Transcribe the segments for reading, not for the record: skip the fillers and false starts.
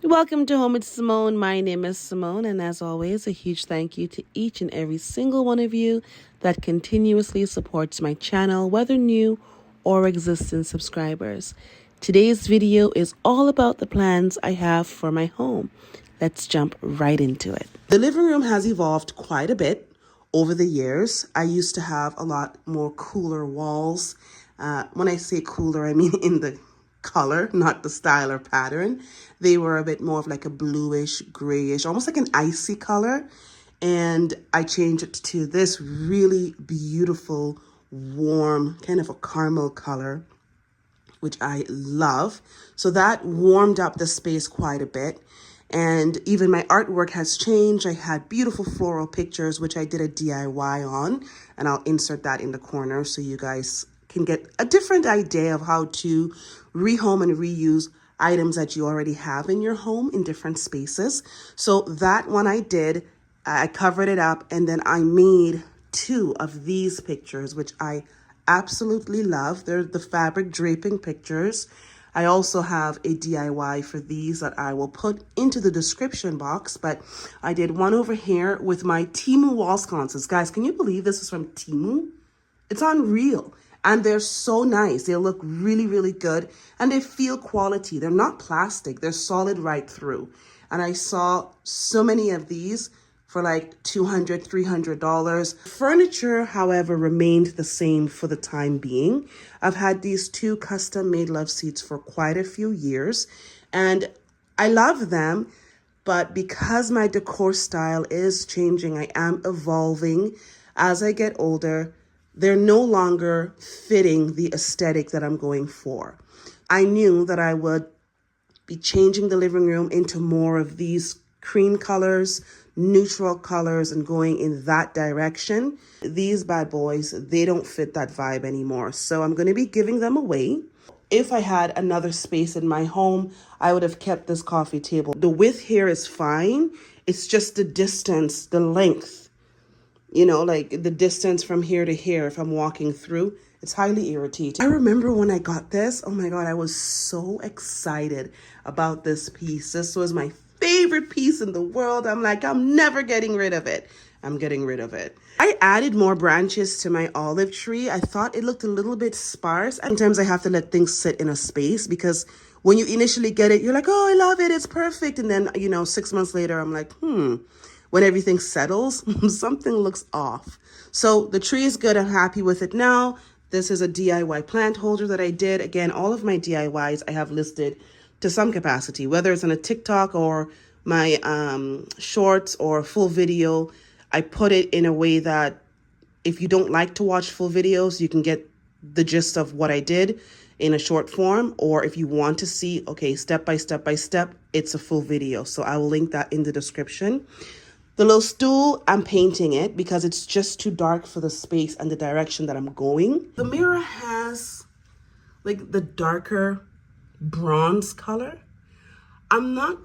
Welcome to Home with Simone. My name is Simone, and as always, a huge thank you to each and every single one of you that continuously supports my channel, whether new or existing subscribers. Today's video is all about the plans I have for my home. Let's jump right into it. The living room has evolved quite a bit over the years. I used to have a lot more cooler walls. When I say cooler, I mean in the color, not the style or pattern. They were a bit more of like a bluish, grayish, almost like an icy color. And I changed it to this really beautiful, warm, kind of a caramel color, which I love. So that warmed up the space quite a bit. And even my artwork has changed. I had beautiful floral pictures, which I did a DIY on, and I'll insert that in the corner so you guys can get a different idea of how to rehome and reuse items that you already have in your home in different spaces. So that one I did, I covered it up, and then I made two of these pictures, which I absolutely love. They're the fabric draping pictures. I also have a DIY for these that I will put into the description box, but I did one over here with my Temu wall sconces. Guys, can you believe this is from Temu? It's unreal. And they're so nice. They look really, really good. And they feel quality. They're not plastic. They're solid right through. And I saw so many of these for like $200, $300. Furniture, however, remained the same for the time being. I've had these two custom made love seats for quite a few years. And I love them. But because my decor style is changing, I am evolving as I get older. They're no longer fitting the aesthetic that I'm going for. I knew that I would be changing the living room into more of these cream colors, neutral colors, and going in that direction. These bad boys, they don't fit that vibe anymore. So I'm going to be giving them away. If I had another space in my home, I would have kept this coffee table. The width here is fine. It's just the distance, the length. You know, like the distance from here to here, if I'm walking through, it's highly irritating. I remember when I got this, oh my God, I was so excited about this piece. This was my favorite piece in the world. I'm like, I'm never getting rid of it. I'm getting rid of it. I added more branches to my olive tree. I thought it looked a little bit sparse. Sometimes I have to let things sit in a space because when you initially get it, you're like, oh, I love it. It's perfect. And then, 6 months later, I'm like, when everything settles, something looks off. So the tree is good. I'm happy with it now. This is a DIY plant holder that I did. Again, all of my DIYs I have listed to some capacity, whether it's on a TikTok or my shorts or full video. I put it in a way that if you don't like to watch full videos, you can get the gist of what I did in a short form. Or if you want to see, okay, step by step by step, it's a full video. So I will link that in the description. The little stool, I'm painting it because it's just too dark for the space and the direction that I'm going. The mirror has like the darker bronze color. I'm not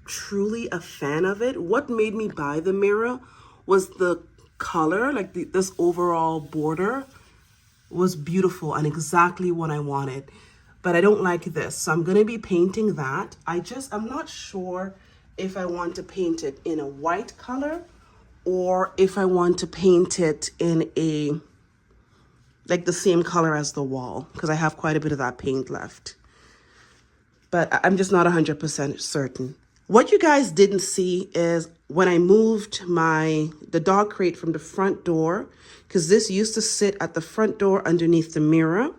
truly a fan of it. What made me buy the mirror was the color, like this overall border was beautiful and exactly what I wanted. But I don't like this, so I'm gonna be painting that. I'm not sure if I want to paint it in a white color or if I want to paint it in like the same color as the wall, because I have quite a bit of that paint left. But I'm just not 100% certain. What you guys didn't see is when I moved the dog crate from the front door, because this used to sit at the front door underneath the mirror.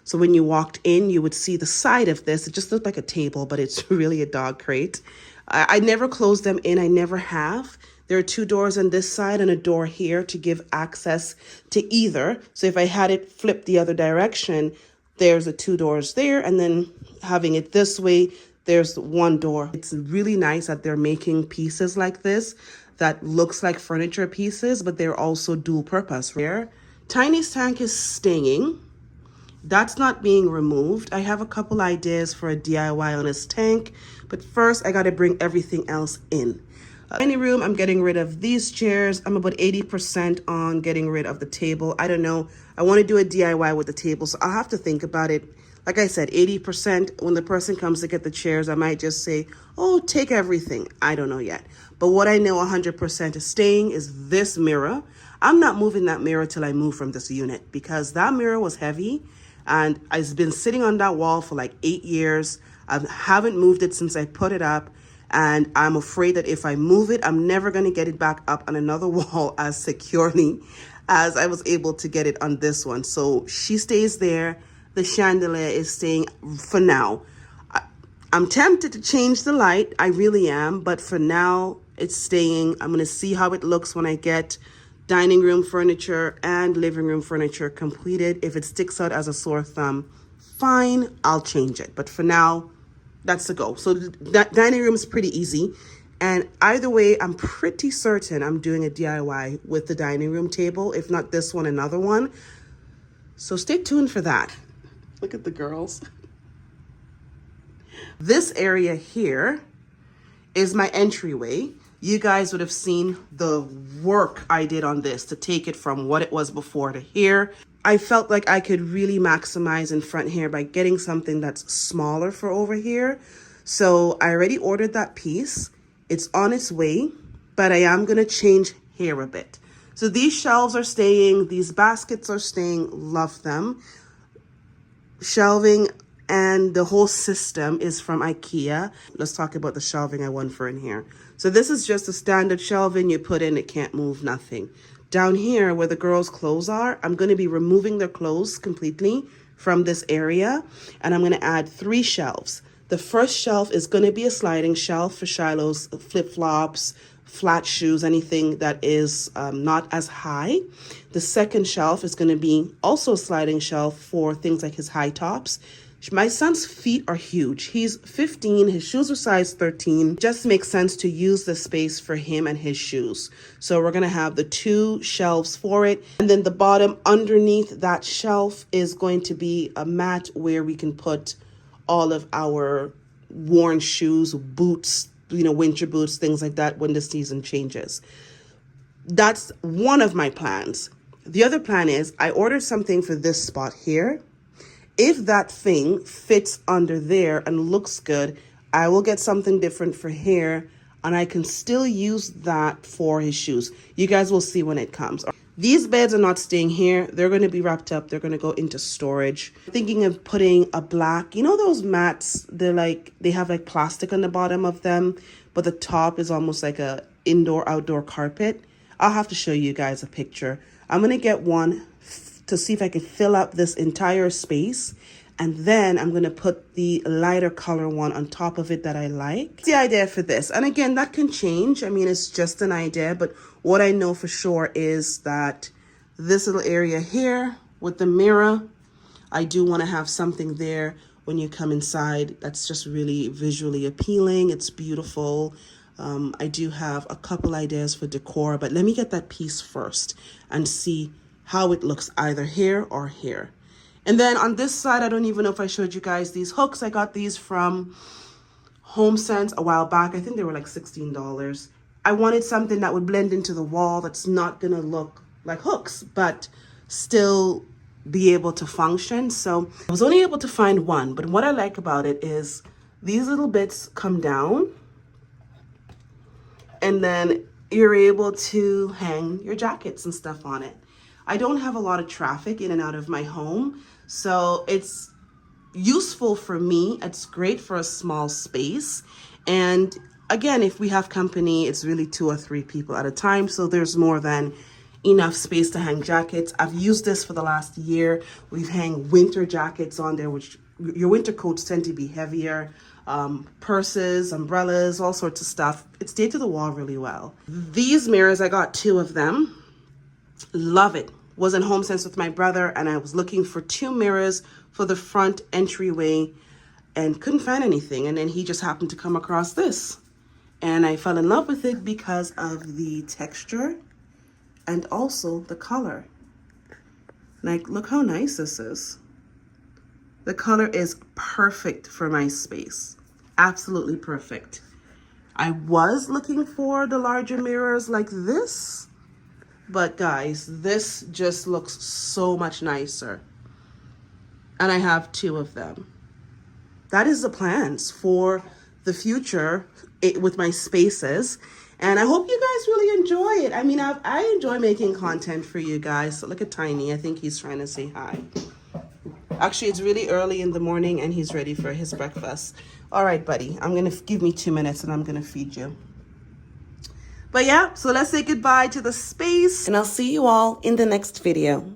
So when you walked in, you would see the side of this. It just looked like a table, but it's really a dog crate. I never closed them in. I never have. There are two doors on this side and a door here to give access to either. So if I had it flipped the other direction, there's the two doors there. And then having it this way, there's one door. It's really nice that they're making pieces like this that looks like furniture pieces, but they're also dual purpose. Here, Tiny's tank is staying. That's not being removed. I have a couple ideas for a DIY on his tank, but first I got to bring everything else in. Dining room, I'm getting rid of these chairs. I'm about 80% on getting rid of the table. I don't know. I want to do a DIY with the table, so I'll have to think about it Like I said, 80%, when the person comes to get the chairs, I might just say, oh, take everything. I don't know yet. But what I know 100% is staying is this mirror. I'm not moving that mirror till I move from this unit because that mirror was heavy and it's been sitting on that wall for like 8 years. I haven't moved it since I put it up. And I'm afraid that if I move it, I'm never going to get it back up on another wall as securely as I was able to get it on this one. So she stays there. The chandelier is staying for now. I'm tempted to change the light. I really am. But for now, it's staying. I'm going to see how it looks when I get dining room furniture and living room furniture completed. If it sticks out as a sore thumb, fine, I'll change it. But for now, that's the go. So that dining room is pretty easy. And either way, I'm pretty certain I'm doing a DIY with the dining room table. If not this one, another one. So stay tuned for that. Look at the girls. This area here is my entryway. You guys would have seen the work I did on this to take it from what it was before to here. I felt like I could really maximize in front here by getting something that's smaller for over here. So I already ordered that piece. It's on its way, but I am going to change here a bit. So these shelves are staying. These baskets are staying. Love them. Shelving and the whole system is from IKEA. Let's talk about the shelving I want for in here. So this is just a standard shelving you put in. It can't move, nothing. Down here where the girls' clothes are, I'm going to be removing their clothes completely from this area. And I'm going to add 3 shelves. The first shelf is going to be a sliding shelf for Shiloh's flip-flops, flat shoes, anything that is not as high. The second shelf is going to be also a sliding shelf for things like his high tops. My son's feet are huge. He's 15. His shoes are size 13. Just makes sense to use the space for him and his shoes. So we're going to have the 2 shelves for it. And then the bottom underneath that shelf is going to be a mat where we can put all of our worn shoes, boots, winter boots, things like that when the season changes. That's one of my plans. The other plan is I ordered something for this spot here. If that thing fits under there and looks good, I will get something different for here and I can still use that for his shoes. You guys will see when it comes. These beds are not staying here. They're going to be wrapped up. They're going to go into storage. Thinking of putting a black, those mats, they have like plastic on the bottom of them, but the top is almost like a indoor-outdoor carpet. I'll have to show you guys a picture. I'm going to get one to see if I can fill up this entire space. And then I'm going to put the lighter color one on top of it that I like. That's the idea for this. And again, that can change. I mean, it's just an idea. But what I know for sure is that this little area here with the mirror, I do want to have something there when you come inside that's just really visually appealing. It's beautiful. I do have a couple ideas for decor, but let me get that piece first and see how it looks either here or here. And then on this side, I don't even know if I showed you guys these hooks. I got these from HomeSense a while back. I think they were like $16. I wanted something that would blend into the wall that's not gonna look like hooks, but still be able to function. So I was only able to find one, but what I like about it is these little bits come down and then you're able to hang your jackets and stuff on it. I don't have a lot of traffic in and out of my home, so it's useful for me. It's great for a small space. And again, if we have company, it's really 2 or 3 people at a time, so there's more than enough space to hang jackets. I've used this for the last year. We've hung winter jackets on there, which your winter coats tend to be heavier. Purses, umbrellas, all sorts of stuff. It stayed to the wall really well. These mirrors, I got 2 of them. Love it. Was in HomeSense with my brother and I was looking for 2 mirrors for the front entryway and couldn't find anything. And then he just happened to come across this. And I fell in love with it because of the texture and also the color. Like, look how nice this is. The color is perfect for my space. Absolutely perfect. I was looking for the larger mirrors like this. But guys, this just looks so much nicer. and I have 2 of them. That is the plans for the future with my spaces. And I hope you guys really enjoy it. I mean, I enjoy making content for you guys. So look at Tiny. I think he's trying to say hi. Actually, it's really early in the morning and he's ready for his breakfast. All right, buddy. I'm going to give me 2 minutes and I'm going to feed you. But yeah, so let's say goodbye to the space. And I'll see you all in the next video.